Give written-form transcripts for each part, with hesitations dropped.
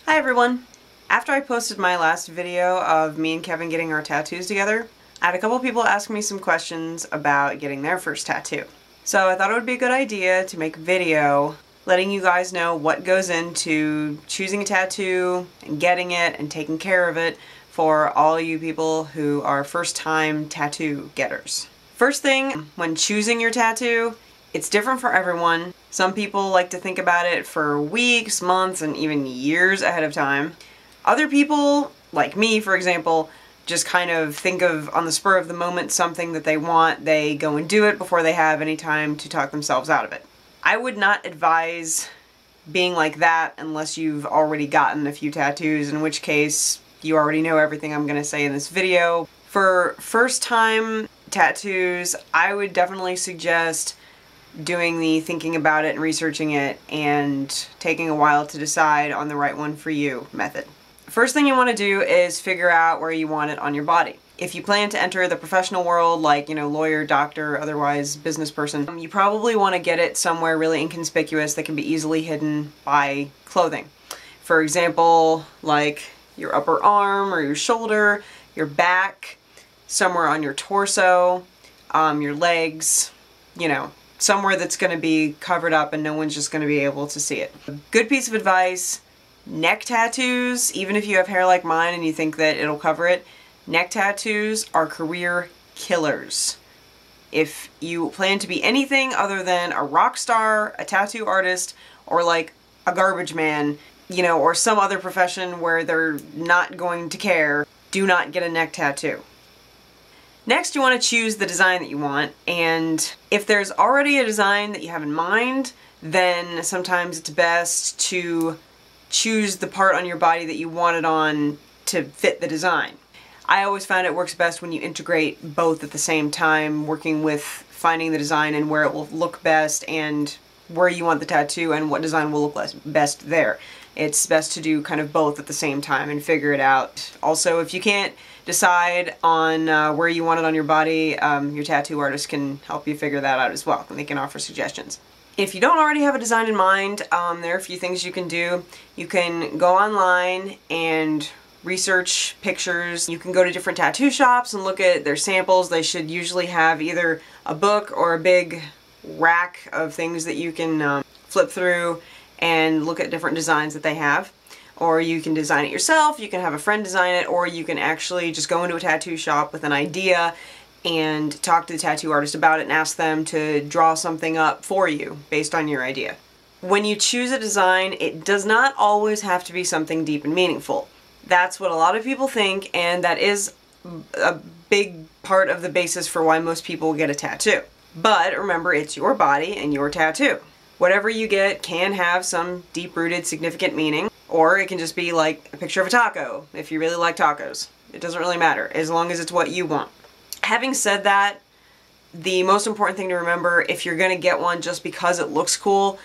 Hi everyone! After I posted my last video of me and Kevin getting our tattoos together, I had a couple people ask me some questions about getting their first tattoo. So I thought it would be a good idea to make a video letting you guys know what goes into choosing a tattoo and getting it and taking care of it for all you people who are first-time tattoo getters. First thing, when choosing your tattoo, it's different for everyone. Some people like to think about it for weeks, months, and even years ahead of time. Other people, like me for example, just kind of think of on the spur of the moment something that they want, they go and do it before they have any time to talk themselves out of it. I would not advise being like that unless you've already gotten a few tattoos, in which case you already know everything I'm going to say in this video. For first time tattoos, I would definitely suggest doing the thinking about it and researching it and taking a while to decide on the right one for you method. First thing you want to do is figure out where you want it on your body. If you plan to enter the professional world, like, lawyer, doctor, otherwise business person, you probably want to get it somewhere really inconspicuous that can be easily hidden by clothing. For example, like your upper arm or your shoulder, your back, somewhere on your torso, your legs, somewhere that's going to be covered up and no one's just going to be able to see it. A good piece of advice, neck tattoos, even if you have hair like mine and you think that it'll cover it, neck tattoos are career killers. If you plan to be anything other than a rock star, a tattoo artist, or like a garbage man, or some other profession where they're not going to care, do not get a neck tattoo. Next, you want to choose the design that you want, and if there's already a design that you have in mind, then sometimes it's best to choose the part on your body that you want it on to fit the design. I always found it works best when you integrate both at the same time, working with finding the design and where it will look best and where you want the tattoo and what design will look best there. It's best to do kind of both at the same time and figure it out. Also, if you can't decide on where you want it on your body, your tattoo artist can help you figure that out as well, and they can offer suggestions. If you don't already have a design in mind, there are a few things you can do. You can go online and research pictures. You can go to different tattoo shops and look at their samples. They should usually have either a book or a big rack of things that you can flip through and look at different designs that they have. Or you can design it yourself, you can have a friend design it, or you can actually just go into a tattoo shop with an idea and talk to the tattoo artist about it and ask them to draw something up for you based on your idea. When you choose a design, it does not always have to be something deep and meaningful. That's what a lot of people think, and that is a big part of the basis for why most people get a tattoo. But remember, it's your body and your tattoo. Whatever you get can have some deep-rooted, significant meaning, or it can just be like a picture of a taco, if you really like tacos. It doesn't really matter, as long as it's what you want. Having said that, the most important thing to remember, if you're gonna get one just because it looks cool,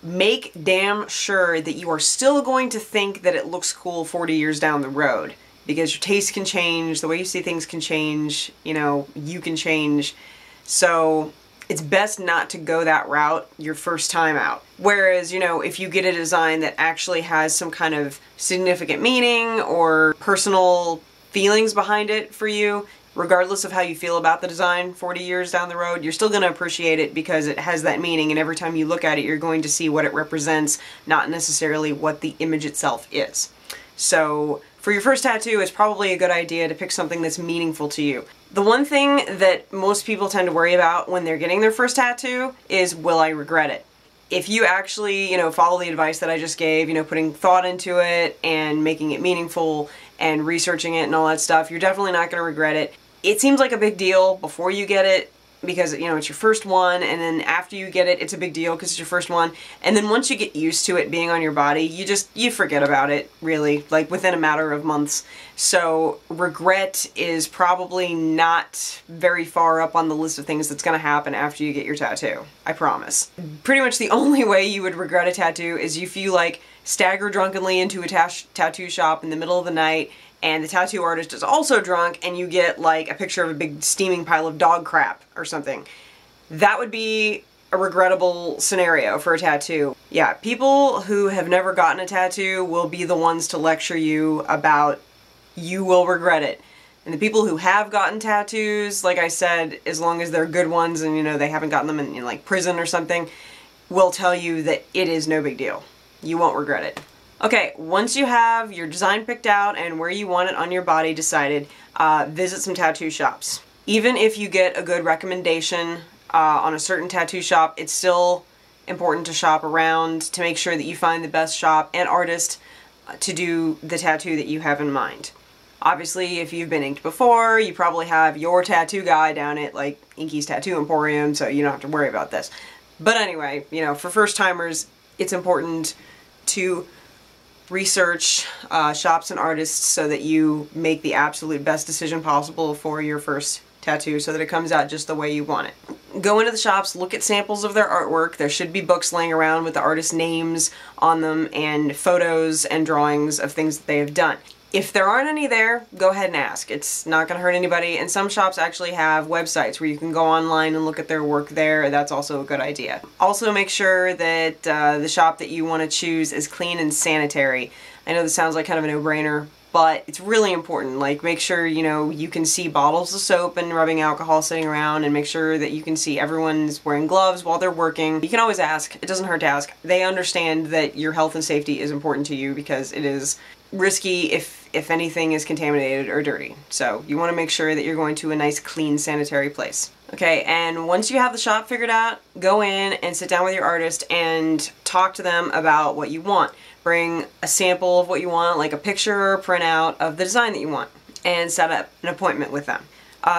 make damn sure that you are still going to think that it looks cool 40 years down the road. Because your taste can change, the way you see things can change, you can change. So it's best not to go that route your first time out. Whereas, if you get a design that actually has some kind of significant meaning or personal feelings behind it for you, regardless of how you feel about the design 40 years down the road, you're still going to appreciate it because it has that meaning, and every time you look at it, you're going to see what it represents, not necessarily what the image itself is. So for your first tattoo, it's probably a good idea to pick something that's meaningful to you. The one thing that most people tend to worry about when they're getting their first tattoo is, will I regret it? If you actually, follow the advice that I just gave, putting thought into it and making it meaningful and researching it and all that stuff, you're definitely not going to regret it. It seems like a big deal before you get it because, it's your first one, and then after you get it, it's a big deal because it's your first one. And then once you get used to it being on your body, you forget about it, really, like within a matter of months. So regret is probably not very far up on the list of things that's going to happen after you get your tattoo. I promise. Pretty much the only way you would regret a tattoo is if you stagger drunkenly into a tattoo shop in the middle of the night and the tattoo artist is also drunk and you get a picture of a big steaming pile of dog crap or something. That would be a regrettable scenario for a tattoo. Yeah, people who have never gotten a tattoo will be the ones to lecture you about you will regret it. And the people who have gotten tattoos, like I said, as long as they're good ones and, you know, they haven't gotten them in like prison or something, will tell you that it is no big deal. You won't regret it. Okay, once you have your design picked out and where you want it on your body decided, visit some tattoo shops. Even if you get a good recommendation on a certain tattoo shop, it's still important to shop around to make sure that you find the best shop and artist to do the tattoo that you have in mind. Obviously, if you've been inked before, you probably have your tattoo guy down at like Inky's Tattoo Emporium, so you don't have to worry about this. But anyway, you know, for first timers, it's important to research shops and artists so that you make the absolute best decision possible for your first tattoo so that it comes out just the way you want it. Go into the shops, look at samples of their artwork. There should be books laying around with the artist names on them and photos and drawings of things that they have done. If there aren't any there, go ahead and ask. It's not going to hurt anybody, and some shops actually have websites where you can go online and look at their work there. That's also a good idea. Also make sure that the shop that you want to choose is clean and sanitary. I know this sounds like kind of a no-brainer, but it's really important. Like, make sure, you know, you can see bottles of soap and rubbing alcohol sitting around, and make sure that you can see everyone's wearing gloves while they're working. You can always ask. It doesn't hurt to ask. They understand that your health and safety is important to you because it is risky if anything is contaminated or dirty. So you want to make sure that you're going to a nice, clean, sanitary place. Okay, and once you have the shop figured out, go in and sit down with your artist and talk to them about what you want. Bring a sample of what you want, like a picture or a printout of the design that you want, and set up an appointment with them.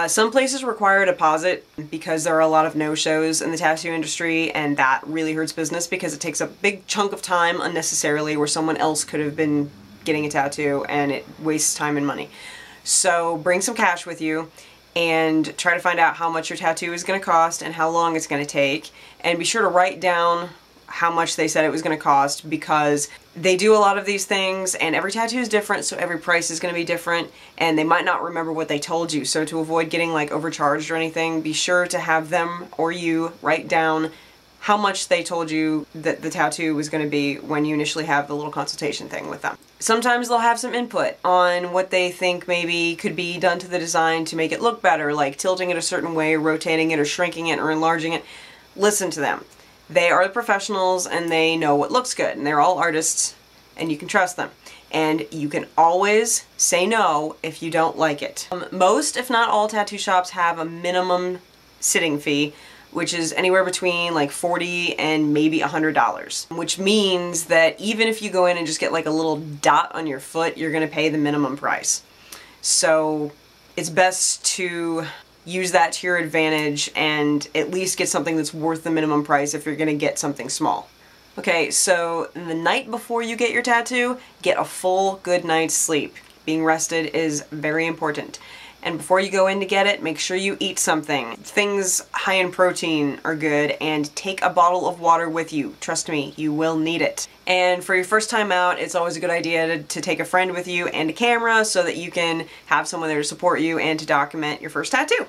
Some places require a deposit because there are a lot of no-shows in the tattoo industry, and that really hurts business because it takes a big chunk of time unnecessarily where someone else could have been getting a tattoo, and it wastes time and money. So bring some cash with you and try to find out how much your tattoo is going to cost and how long it's going to take, and be sure to write down how much they said it was going to cost, because they do a lot of these things and every tattoo is different, so every price is going to be different and they might not remember what they told you. So to avoid getting like overcharged or anything, be sure to have them or you write down how much they told you that the tattoo was going to be when you initially have the little consultation thing with them. Sometimes they'll have some input on what they think maybe could be done to the design to make it look better, like tilting it a certain way, rotating it, or shrinking it, or enlarging it. Listen to them. They are the professionals and they know what looks good, and they're all artists and you can trust them. And you can always say no if you don't like it. Most, if not all, tattoo shops have a minimum sitting fee, which is anywhere between like $40 and maybe $100, which means that even if you go in and just get like a little dot on your foot, you're gonna pay the minimum price. So it's best to use that to your advantage and at least get something that's worth the minimum price if you're gonna get something small. Okay, so the night before you get your tattoo, get a full good night's sleep. Being rested is very important. And before you go in to get it, make sure you eat something. Things high in protein are good, and take a bottle of water with you. Trust me, you will need it. And for your first time out, it's always a good idea to take a friend with you and a camera so that you can have someone there to support you and to document your first tattoo.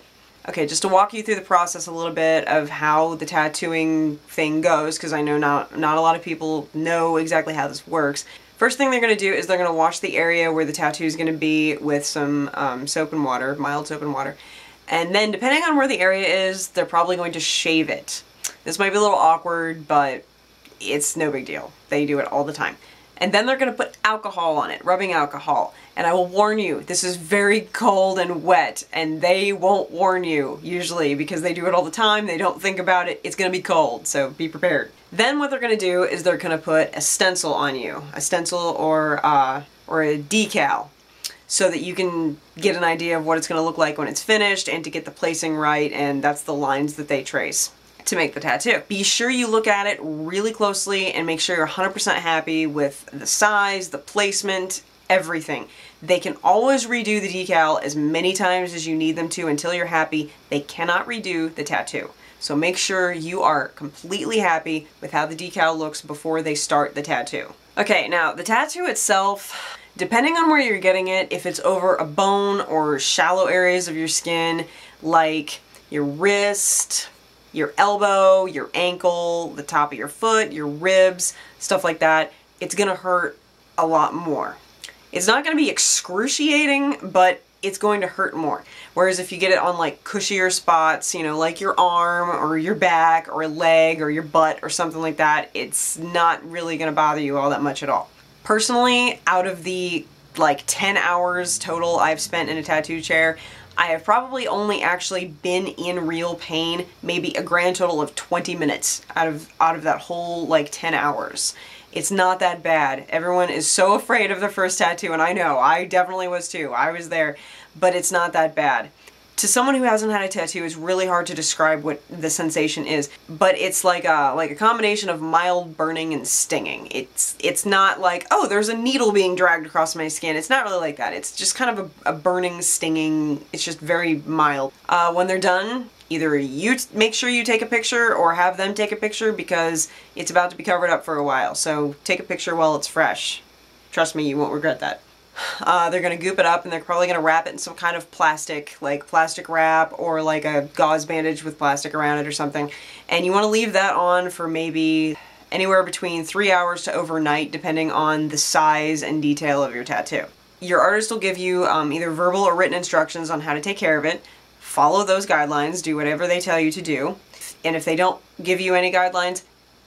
Okay, just to walk you through the process a little bit of how the tattooing thing goes, because I know not a lot of people know exactly how this works. First thing they're going to do is they're going to wash the area where the tattoo is going to be with some soap and water, mild soap and water. And then depending on where the area is, they're probably going to shave it. This might be a little awkward, but it's no big deal. They do it all the time. And then they're going to put alcohol on it, rubbing alcohol. And I will warn you, this is very cold and wet, and they won't warn you usually because they do it all the time. They don't think about it. It's going to be cold, so be prepared. Then what they're going to do is they're going to put a stencil on you, a stencil or a decal, so that you can get an idea of what it's going to look like when it's finished and to get the placing right, and that's the lines that they trace to make the tattoo. Be sure you look at it really closely and make sure you're 100% happy with the size, the placement, everything. They can always redo the decal as many times as you need them to until you're happy. They cannot redo the tattoo. So make sure you are completely happy with how the decal looks before they start the tattoo. Okay, now the tattoo itself, depending on where you're getting it, if it's over a bone or shallow areas of your skin, like your wrist, your elbow, your ankle, the top of your foot, your ribs, stuff like that, it's gonna hurt a lot more. It's not gonna be excruciating, but it's going to hurt more. Whereas if you get it on like cushier spots, you know, like your arm or your back or a leg or your butt or something like that, it's not really gonna bother you all that much at all. Personally, out of the like 10 hours total I've spent in a tattoo chair, I have probably only actually been in real pain maybe a grand total of 20 minutes out of that whole like 10 hours. It's not that bad. Everyone is so afraid of their first tattoo, and I know, I definitely was too. I was there, but it's not that bad. To someone who hasn't had a tattoo, it's really hard to describe what the sensation is, but it's like a combination of mild burning and stinging. It's not like, oh, there's a needle being dragged across my skin. It's not really like that. It's just kind of a burning, stinging, it's just very mild. When they're done, either you make sure you take a picture or have them take a picture because it's about to be covered up for a while. So take a picture while it's fresh. Trust me, you won't regret that. They're going to goop it up and they're probably going to wrap it in some kind of plastic, like plastic wrap or like a gauze bandage with plastic around it or something. And you want to leave that on for maybe anywhere between 3 hours to overnight, depending on the size and detail of your tattoo. Your artist will give you either verbal or written instructions on how to take care of it. Follow those guidelines, do whatever they tell you to do. And if they don't give you any guidelines,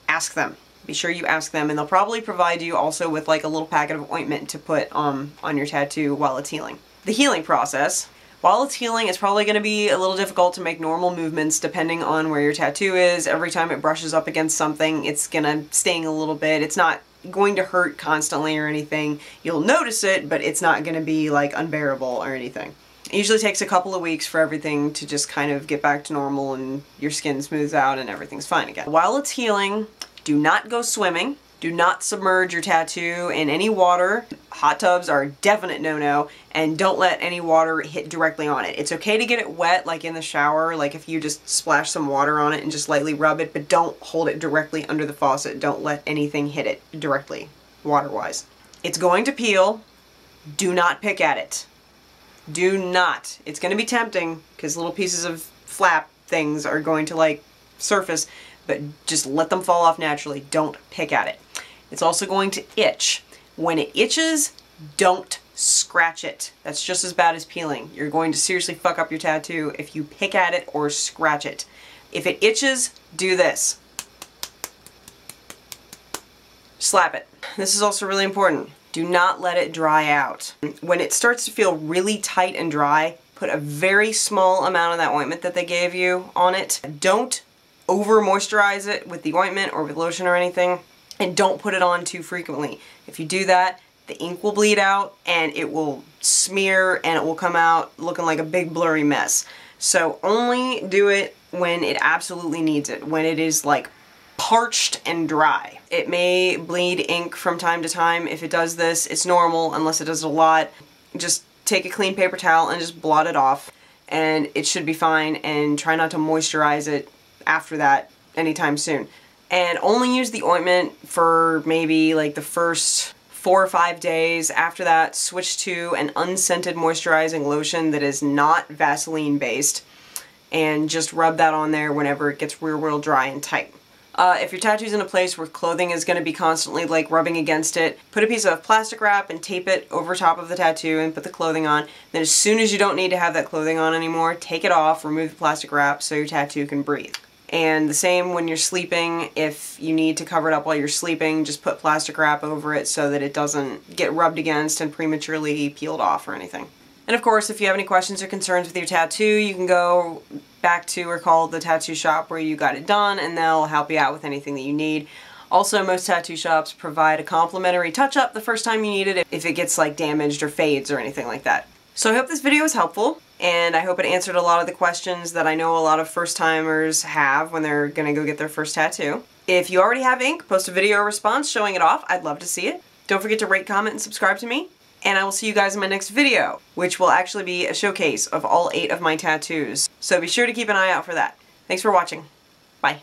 ask them. Be sure you ask them, and they'll probably provide you also with like a little packet of ointment to put on your tattoo while it's healing. The healing process. While it's healing, it's probably going to be a little difficult to make normal movements depending on where your tattoo is. Every time it brushes up against something, it's going to sting a little bit. It's not going to hurt constantly or anything. You'll notice it, but it's not going to be like unbearable or anything. It usually takes a couple of weeks for everything to just kind of get back to normal and your skin smooths out and everything's fine again. While it's healing, do not go swimming. Do not submerge your tattoo in any water. Hot tubs are a definite no-no, and don't let any water hit directly on it. It's okay to get it wet, like in the shower, like if you just splash some water on it and just lightly rub it, but don't hold it directly under the faucet. Don't let anything hit it directly, water-wise. It's going to peel. Do not pick at it. Do not. It's going to be tempting because little pieces of flap things are going to like surface, but just let them fall off naturally. Don't pick at it. It's also going to itch. When it itches, don't scratch it. That's just as bad as peeling. You're going to seriously fuck up your tattoo if you pick at it or scratch it. If it itches, do this. Slap it. This is also really important. Do not let it dry out. When it starts to feel really tight and dry, put a very small amount of that ointment that they gave you on it. Don't over moisturize it with the ointment or with lotion or anything, and don't put it on too frequently. If you do that, the ink will bleed out and it will smear and it will come out looking like a big blurry mess. So only do it when it absolutely needs it, when it is like parched and dry. It may bleed ink from time to time. If it does this, it's normal unless it does a lot. Just take a clean paper towel and just blot it off and it should be fine, and try not to moisturize it after that anytime soon. And only use the ointment for maybe like the first 4 or 5 days. After that, switch to an unscented moisturizing lotion that is not Vaseline based, and just rub that on there whenever it gets real dry and tight. If your tattoo's in a place where clothing is going to be constantly like rubbing against it, put a piece of plastic wrap and tape it over top of the tattoo and put the clothing on. Then as soon as you don't need to have that clothing on anymore, take it off, remove the plastic wrap so your tattoo can breathe. And the same when you're sleeping. If you need to cover it up while you're sleeping, just put plastic wrap over it so that it doesn't get rubbed against and prematurely peeled off or anything. And of course, if you have any questions or concerns with your tattoo, you can go back to or call the tattoo shop where you got it done, and they'll help you out with anything that you need. Also, most tattoo shops provide a complimentary touch-up the first time you need it if it gets like damaged or fades or anything like that. So I hope this video was helpful, and I hope it answered a lot of the questions that I know a lot of first-timers have when they're gonna go get their first tattoo. If you already have ink, post a video response showing it off. I'd love to see it. Don't forget to rate, comment, and subscribe to me. And I will see you guys in my next video, which will actually be a showcase of all 8 of my tattoos. So be sure to keep an eye out for that. Thanks for watching. Bye.